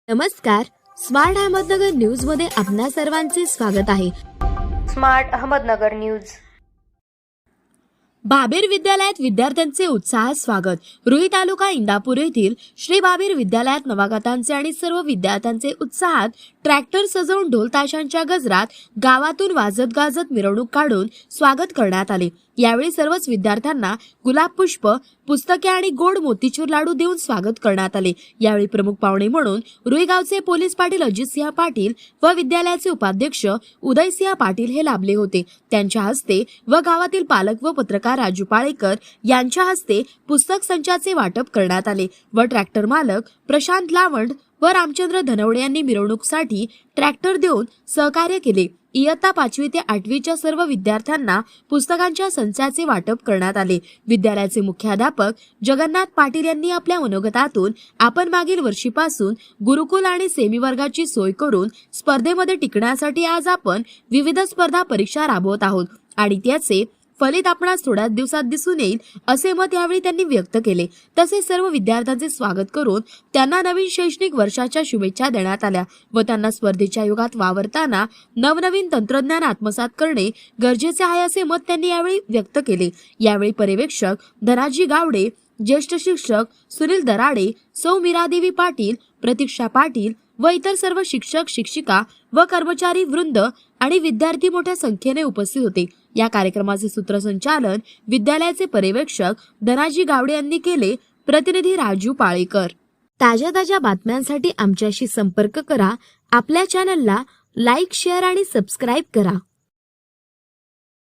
नमस्कार, smart Ahmednagar news मध्ये आपणा सर्वांचे स्वागत आहे. Smart Ahmednagar news. बाबीर विद्यालयात विद्यार्थ्यांचे उत्साहात स्वागत. रुई तालुका इंदापूर येथील श्री बाबीर विद्यालयात नवागतांचे आणि सर्व विद्यार्थ्यांचे उत्साहात ट्रॅक्टर सजवून ढोल ताशांच्या गजरात गावातून वाजत गाजत मिरवणूक काढून स्वागत करण्यात आले. यावेळी सर्वच विद्यार्थ्यांना गुलाब पुष्प, पुस्तके आणि गोड मोतीचूर लाडू देऊन स्वागत करण्यात आले. यावेळी प्रमुख पाहुणे म्हणून रुई गावचे पोलीस पाटील अजितसिंह पाटील व विद्यालयाचे उपाध्यक्ष उदयसिंह पाटील हे लाभले होते. त्यांच्या हस्ते व गावातील पालक व पत्रकार राजू पाळेकर यांच्या हस्ते पुस्तक संचाचे वाटप करण्यात आले व ट्रॅक्टर मालक प्रशांत लावंड व रामचंद्र धनवडे यांनी मिरवणुकीसाठी ट्रॅक्टर देऊन सहकार्य केले. इयत्ता 5वी ते 8वीच्या सर्व विद्यार्थ्यांना पुस्तकांच्या संचाचे वाटप करण्यात आले. विद्यालयाचे मुख्याध्यापक जगन्नाथ पाटील यांनी आपल्या मनोगतातून आपण मागील वर्षीपासून गुरुकुल आणि सेमी वर्गाची सोय करून स्पर्धेमध्ये टिकण्यासाठी आज आपण विविध स्पर्धा परीक्षा राबवत आहोत आणि त्याचे फलित आपणास थोड्याच दिवसात दिसून येईल असे मत यावेळी त्यांनी व्यक्त केले. तसेच सर्व विद्यार्थ्यांचे स्वागत करून त्यांना नवीन शैक्षणिक वर्षाच्या शुभेच्छा देण्यात आल्या व त्यांना स्पर्धेच्या युगात वावरताना नवनवीन तंत्रज्ञान आत्मसात करणे गरजेचे आहे असे मत त्यांनी यावेळी व्यक्त केले. यावेळी पर्यवेक्षक धनाजी गावडे, ज्येष्ठ शिक्षक सुनील दराडे, सौ मीरादेवी पाटील, प्रतीक्षा पाटील व इतर सर्व शिक्षक, शिक्षिका व कर्मचारी वृंद आणि विद्यार्थी मोठ्या संख्येने उपस्थित होते. या कार्यक्रमाचे सूत्रसंचालन विद्यालयाचे पर्यवेक्षक धनाजी गावडे यांनी केले. प्रतिनिधी राजू पाळेकर. ताज्या बातम्यांसाठी आमच्याशी संपर्क करा. आपल्या चॅनलला लाईक, शेअर आणि सबस्क्राईब करा.